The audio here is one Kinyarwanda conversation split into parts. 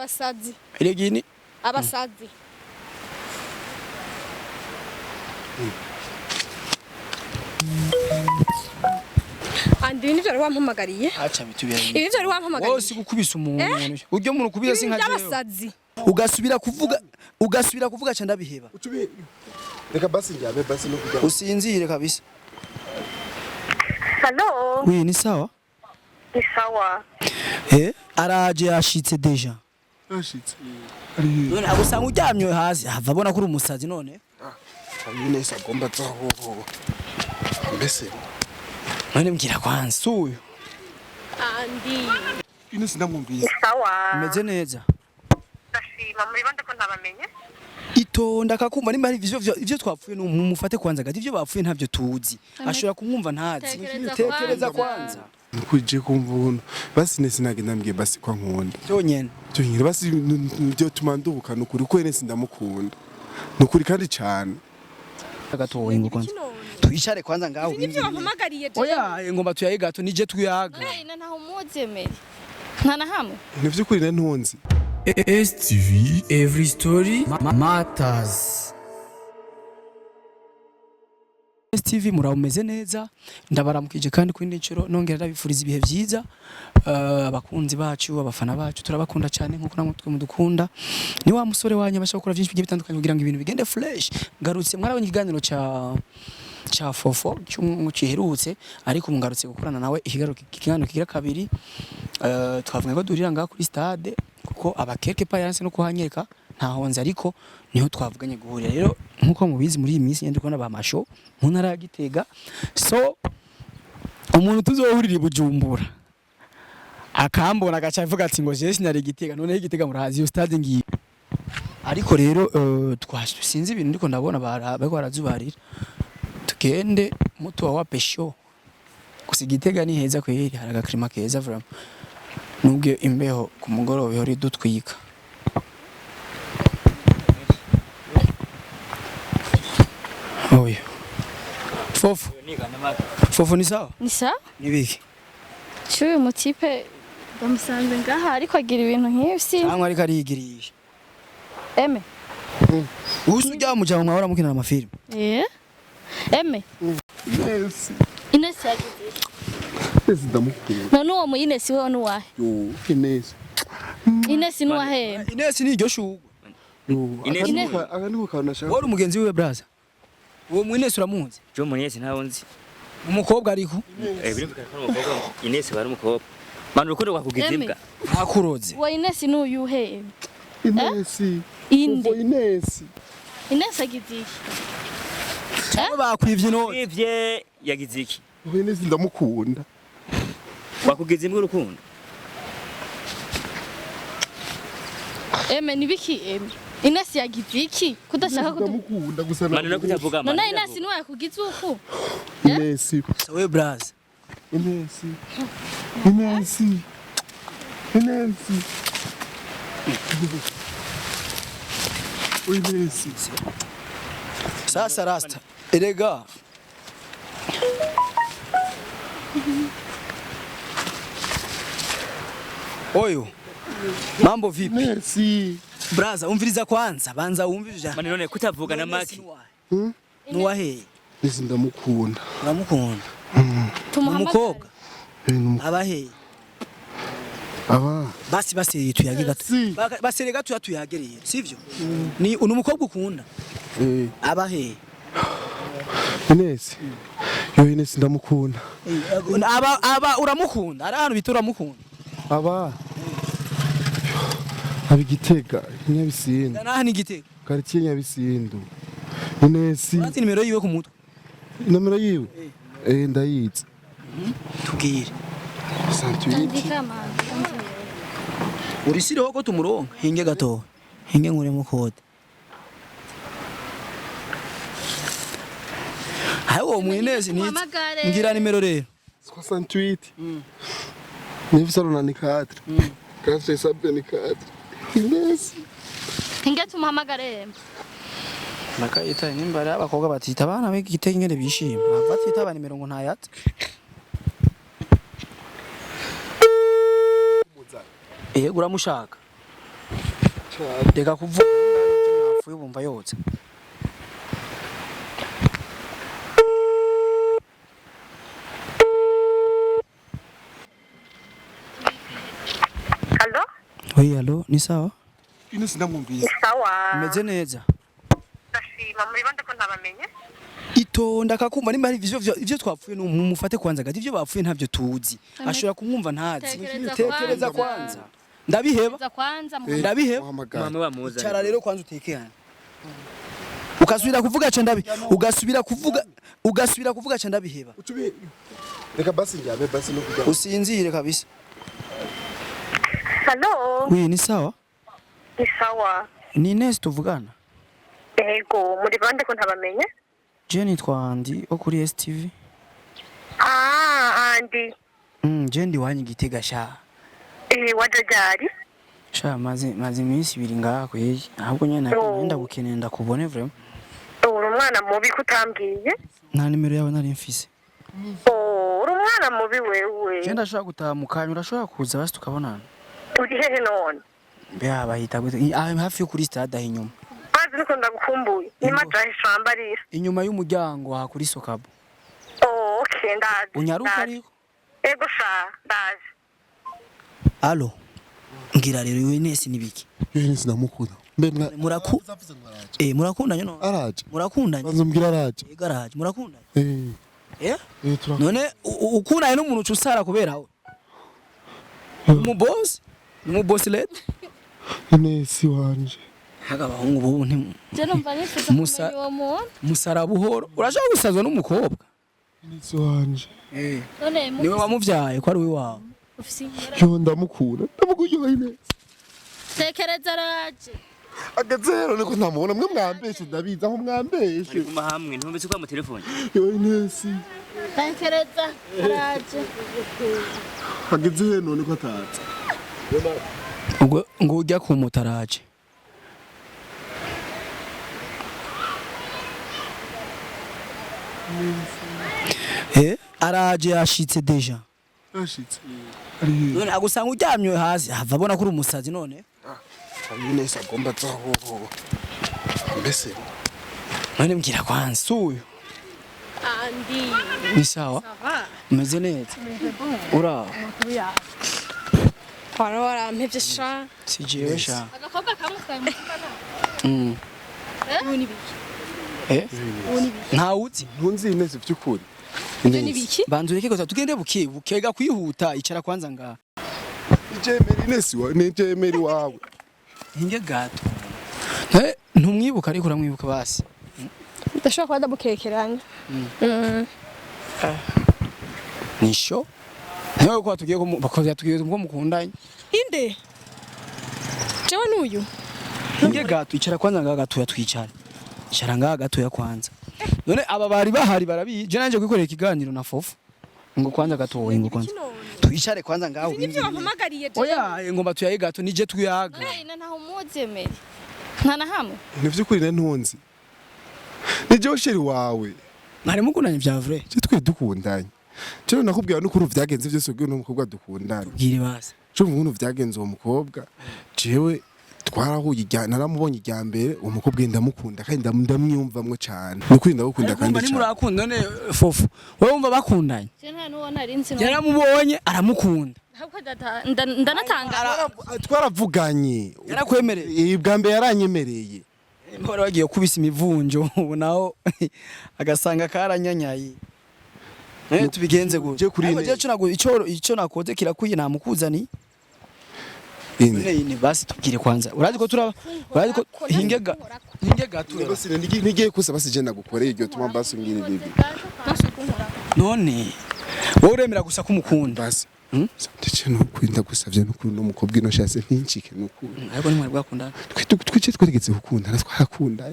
abasazi. Iregini Abasazi. Andi nivyo ari wampamagariye. acha bitubira. Ibivyo ari wampamagariye. Wose gukubisa umuntu. Uryo muntu kubira sinka jewe. Abasazi. Ugasubira kuvuga cha ndabiheba. Reka basi njabe basi no kujya. Usinzire kabisa. Hello. Oui, ni sawa? Ni sawa. Araje yashitse deja. Ashitse. None agusanga uryamye hasi, hava abona kuri umusazi none. Nyine sagomba zaho. Mbese. None mbwira kwanza suyo. Andi. Ine sindamwumvise. Ni sawa. Umeze neza. Ndashima muri bande ko ndabamenye. Itonda akakumva nimba hari ivyo twapfuye mumufate kwanza gati ivyo bapfuye ntavyo tuzi. Ashobora kumwumva ntazi. Tekereza kwanza. Kuje kumvuna. Basi ine sinagenda mbwiye basi kwa nkunda. Byonyene. Byonyine basi byo tumanduka nukuri ko ine sindamukunda. Nukuri kandi cyane. Agatoye ngo kwanza. Twishare kwanza ngaho. Nivyo wampamagariye. Oya ngomba tuyaye gato nije twiyaga. None ntaho muzemere. Nta na hamwe. Ni vyukuri na ntunzi. STV Every Story Matters. STV murameze neza ndabaramukije kandi kwindi ncuro nongera ndabifuriza ibihe byiza abakunzi bacu abafana bacu turabakunda cyane nkuko namwe twe mudukunda ni wa musore wanya bashaka gukora byinshi bitandukanye kugira ngo ibintu bigende fresh ngarutse mwarabonye ikiganiro cha fofo cy'umuciherutse ariko mungarutse gukorana nawe ikiganiro kigira kabiri twavuga ko durira ngaho kuri stade kuko abakeke pa yaranse no kuhanyereka ntahonze ariko niho twavuganye guhurira rero nkuko mubizi muri iyi minsi nyandiko n'abamasho mu ntara ya Gitega so umuntu tuzohurira Bujumbura akambona agaca avuga ati ngo je sinari Gitega none Gitega murazi yo stade ngiye ariko rero twasusinze ibintu ndiko ndabona bariko barazubarira tugende muto wa pesho gusa Gitega ni heza kweri haraga klima keza vraiment nubwe imbeho ku mugoroba ihori dutwika oyo Fofo ni sawa? Ni sawa? Ni biki? Cyuyu mutipe bamusanze ngaha ariko agira ibintu nk'ivyo. Cyangwa ariko arigirisha. Eme. Usujya mu cyangwa mwahora mukina amafilm. Eme. Yes. Ines yagize. Ines ndamukunda. None uwo mu Ines we ni wahe? Yo, Ines. Ines ni wahe? Ines ni iryo shugwe. Ines akaniko kanashaka. Wari umugenzi wiwe brother. Uwo mu Ines uramuzi? Jo mu Ines ntaho nzi. Umukobwa ariko. Birumvika ko umukobwa Ines bari umukobwa. Manu rukundo rwakugizibwa. Akuroze. Uwo Ines ni uyuhe? Ines. Indi. Ines. Ines agize iki? Cyangwa bakwivye no. Ivye yagize iki? Ines ndamukunda. Wakugizibwa urukundo. Eme ni biki eme? Ines yagize iki? Kudashaka ndamukunda gusa Manu no kutavuga manu. None Ines ni wakugize uko? Ines. We brother. Ines. Ines. Ines. Ines. Sasa rasta. Erega. Oyo. Mambo vipi? Merci. Brother, umviriza kwanza, banza wumvije. Manu none kutavuga na Maki. Nuwahe? Ines ndamukunda. Uramukunda. Umukobwa. Abahe? Aba. Basi tuyage gato. Basi rega tuyagereye, sivyo? Ni umukobwa ukunda. Abahe? Ines. Yo Ines ndamukunda. Aba uramukunda? Ari ahantu bitura mukunda. Aba. Gitega Nyabisindu. Naha ni Gitega. Quartier Nyabisindu. Ines. Ati nimero yiwe ku mutwe. Nomero yiwe? Ndayitse. Tubwire. Andika mama. Urisireho ko tumuronka hinge gato. Hinge nkure mu kode. Hawo mwenezi ni ngira nimero rero. 68. 994. 474. Ines. Hinge tumuhamagare. Nakayita nimbara abakobwa batita abana b'Igitega ingene bishima. Batita abana nimero ngo ntayata. Uramushaka. Reka kuvuga mwafuye bumva yotse. Allo? Oui, allo, ni sawa? Ines ndamwumvise. Sawa. Meze neza. Ndashima muri bande ko ntabamenye? Itonda kakumva nimba hari ivyo twapfuye mumufate kwanza gati ivyo bapfuye ntavyo tuzi. Ashobora kumwumva ntazi. Tekereza kwanza. Ndabiheba. Ndabiheba. mama bamuza Cara rero kwanza utekehana. Ukasubira kuvuga cha ndabi. Ugasubira kuvuga cha ndabiheba. Reka basi njyabe basi no kujya. Usinzire kabisa. Allo? Oui, ni sawa? Ni sawa. Ni Ines tuvugana. Ego, muri bande ko ntabamenye? Je nitwa Andi wo kuri STV. Andi. Je ndi wanyi Gitega sha. Wadajari? Sha maze iminsi ibiri ngaha kweye. Ahubwo nyene nakunda gukenera ndakubone vraiment. Uri umwana mubi kutambwiye? Nta nimero yawe nari mfise. Uri umwana mubi wewe. Je ndashobora gutaha mu kanya urashobora kuza basi tukabonana. Uri hehe none? Bya bahita gute hafi yo kuri stade inyuma. Bazi niko ndagukumbuye. Ni madrasa shambarira. Inyuma y'umuryango ha kuri Sokabo. Okay, ndazi. Unyaruka ariko? Ego sha, ndazi. Allo. Ngira rero iwe Ines nibiki? Ines ndamukunda. Mbe murakundanye no? Araje. Murakundanye? Banzumbwira araje. Igaraje murakundanye? Eh, none ukundanye n'umuntu usara kubera we? Umuboss leta? Ines wanje. Haga bahungu bo nti. Je numva nifuza kumenya uwo muntu. Musara buhoro. Urashaka gusazwa n'umukobwa? Ines wanje. None Niwe wamuvyaye ko ari we wawe. ufise Yo ndamukunda. Ndamukunda Ines. tekereza raje. Agazero niko ntamubona mwe mwambeshe ndabiza aho mwambeshe. kuma hamwe ntumvise kwa mu telefone Yo Ines. Tekereza raje. Agazero none ko atatse. Ngo ujya ku mutaraje. Araje yashitse deja. Ashitse. None agusanga uryamye hasi hava abona kuri umusazi none. Ines agomba zaho. Mbese. None mbwira kwanza suyo. Andi. Ni sawa? Umeze neza? Ura. Para mpevye sha. Sijewe sha. Agakobwa kamutwaye mutima na. Uni biki? Uni biki? Ntawuzi. Ntunzi Ines by'ukuri. Uni biki? Banzu reke ko tugende bukega kwihuta icara kwanza nga. Ijemeri Ines wa nijemeri wawe. Hinge gato. Ntumwibuka ariko uramwibuka basi. Ndashaka kwanda bukekeranya. Nisho. Ntawe ko tugiye ko bakoze tugiye ko mukundanye. Inde. Jewe nuyu. Hinge gato icara kwanza nga gato yatwicara. Icara nga gato ya kwanza. None aba bari bahari barabi je nanje kwikorera ikiganiro na Fofu. Ngo kwanza gato ngo kwanza. Twicare kwanza ngaho. Nibyo bampamagariye je. Oya ngomba tuyaye gato nije twiyaga. Ntaho muzemere. Nta na hamwe. Ni by'ukuri na ntunzi. Ni je sheri wawe. Mwari mukundanye bya vrai. Je twe dukundanye. Cyo nakubwira n'ukuru vyagenze byose ubwo n'umukobwa dukundana. Bwire basi. Cyo umuntu vyagenze uwo mukobwa. Jewe twarahuye ijyana naramubonye ijya mbere uwo mukobwa ndamukunda kandi ndamwiyumvamwe cyane. Nukuri ndagukunda kandi cyane. Murakunda none Fofu. Wowe wumva bakundanye? Je nta nuwo narinzi. Yaramubonye aramukunda. Ahubwo ndanatanga. Twaravuganye. Yarakwemereye. Bwa mbere yaranyemereye. Mbora bagiye kubisa imivunjo ubu naho agasanga karanyanyaye. Tubigenze gute? Ico nakoze kirakwiye namukuzani. Ine basi tubwire kwanza. Urazi ko hinge gato. Basi nigiye kusa basi je nagukoreye iryo tuma basi ngira bibi. None wowe uremera gusa kumukunda. Basi. Ndetse no kwinda gusavye no mukobwa ino shase ntincike nuko. Ariko ni mwari bwakundana. Twice twaregeze gukundana twarakunda.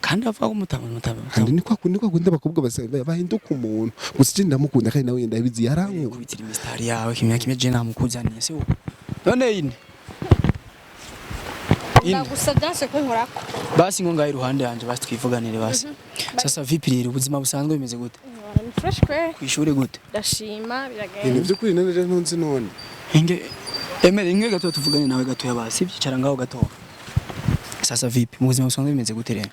Kandi ava ko mutama. Kandi ni kwakunda abakobwa bahinduka umuntu. Gusa je ndamukunda kandi nawe ndabizi yaramwe. Kubitira mistari yawe kimya je namukuzaniye se. None ine. Gusa byanse ko nkorako. Basi ngo ngaye iruhande yanje basi twivuganire basi. Sasa vipi rero ubuzima busanzwe bimeze gute? Ni fresh kwe. Kwishuri gute? Ndashima biragenda. Ni by'ukuri nane ntunzi none. Inge gato tuvugane nawe gato yabasi bicara ngaho gato. sasa vipi mu buzima busanzwe bimeze gute rero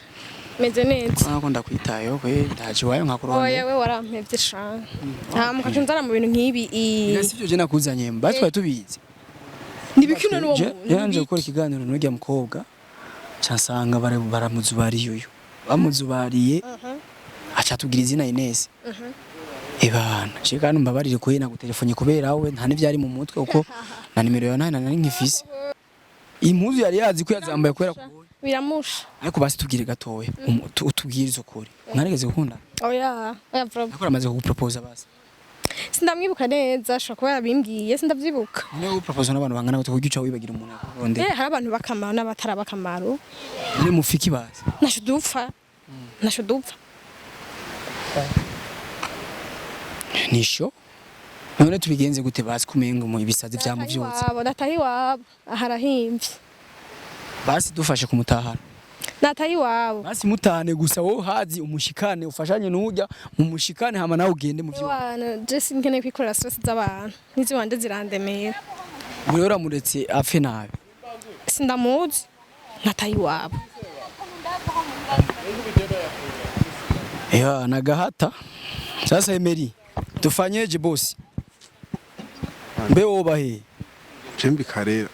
meze neza nako ndakwitayeho kwe ndaje wayo nkakuronde oya we warampevye shanga mukaca nzana mu bintu nk'ibi sivyo je nakuzanye mbatwe twari tubizi nibikino n'uwo yanje gukora ikiganiro n'urya mukobwa cansanga baramuzubariye uyu bamuzubariye aca tubwira izina Ines ebana je kandi mbabarire ko yena gutelefone kubera we nta n'ivyari mu mutwe uko na nimero yawe nari nkifise impuzu yari yazi ko yazambaye kubera biramusha ariko basi tubwire gatoya utubwirizo kuri mwaregeze gukunda oya vroma akora amaze kugupropose basi sindamwibuka neza ashobora kuba yabimbwiye sindavyibuka niwe gupropose n'abantu bangana gute kugica wibagira umuntu yakuronde hari abantu bakamaro n'abatari abakamaro ni mufiki basi nasho dupfa nisho none tubigenze gute basi kumenga mu ibisazi vyamuvyutse natahi wabo aharahimvye basi dufashe kumutahana natahi wabo basi mutane gusa wowe hazi umushikane ufashanye n'urya mu mushikane hama nawe ugende mu vyo wana Jesse nkeneye kwikorera stress z'abantu nizi wande zirandemera buri uramuretse apfe nabi sindamuzi natahi wabo ya nagahata sasa Emery tufanyeje bosi mbe wobahe Jembi karera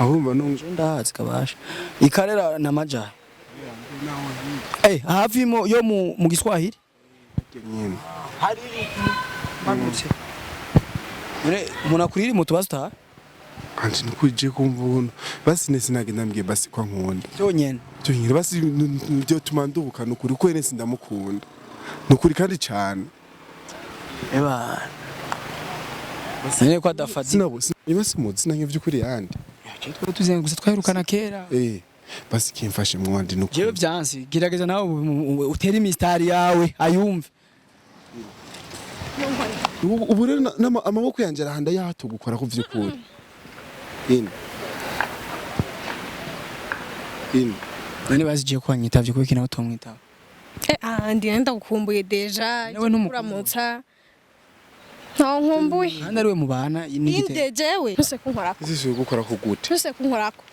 ahumva nunje ndahazi kabasha ikarera na maja havimo yo mu Giswahili nyine hari manutse muna kuriri moto basta kandi nikuje kumva uno basi nese nagenda mbwiye basi kwa nkunda byonyene basi byo tumandubuka nukuri ko nese ndamukunda nukuri kandi cyane eba nene kwa dafadi sinabo ibasi muzi nange byukuri yandi twe tuzenguza twahirukana kera basi kimfashe mwandi nukuri jewe byansi girageza nawe utera imistari yawe ayumve ubu rero amaboko yanje arahanda yato gukora ku vyukuri none bazigiye kwanyitavye kuko kinaho tomwitaba andi nenda gukumbuye deja nawe kuramutsa ntaho nkumbuye kandi ari we mubana inde jewe ntuse kunkorako isi gukora ko gute ntuse kunkorako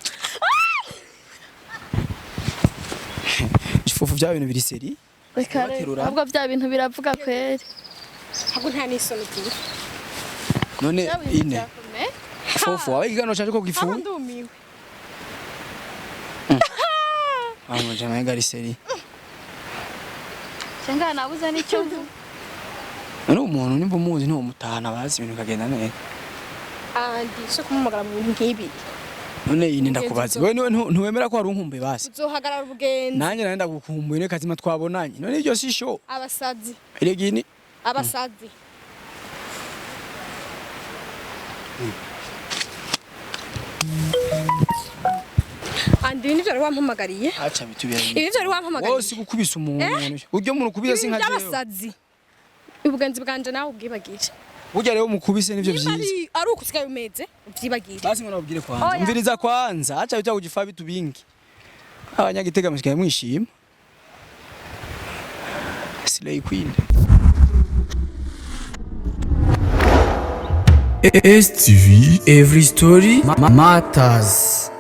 ifufu bya bintu biri seri ahubwo bya bintu biravuga kweri ahubwo nta n'isoni tuzi none ine ifufu wawe igano cyaje ko gifu ndumiwe jana gari seri cyangwa nabuze n'icyo none umuntu nimba umuzi nto mutahana bazi ibintu kagenda neza andi so kumumagara mu bintu nk'ibi none ine ndakubaza wewe ntuwemera ko hari unkumbuye basi uzohagarara ubugenzi nanjye nari ndagukumbuye ne kazima twabonanye none iryo si show abasazi iregini abasazi andi ibintu byari wampamagariye acha bitubira ibi byari wampamagariye wose gukubisa umuntu uryo muntu kubise sinka jewe abasazi ubugenzi bwanje nawe ubwibagije burya rero mukubise nivyo vyiza ari ukusigaye umeze uvyibagire basi ngo nabwire kwanza umviriza kwanza acha bitya kugifa bitu bingi abanyagitega musigaye mwishima Slay Queen STV, every story matters.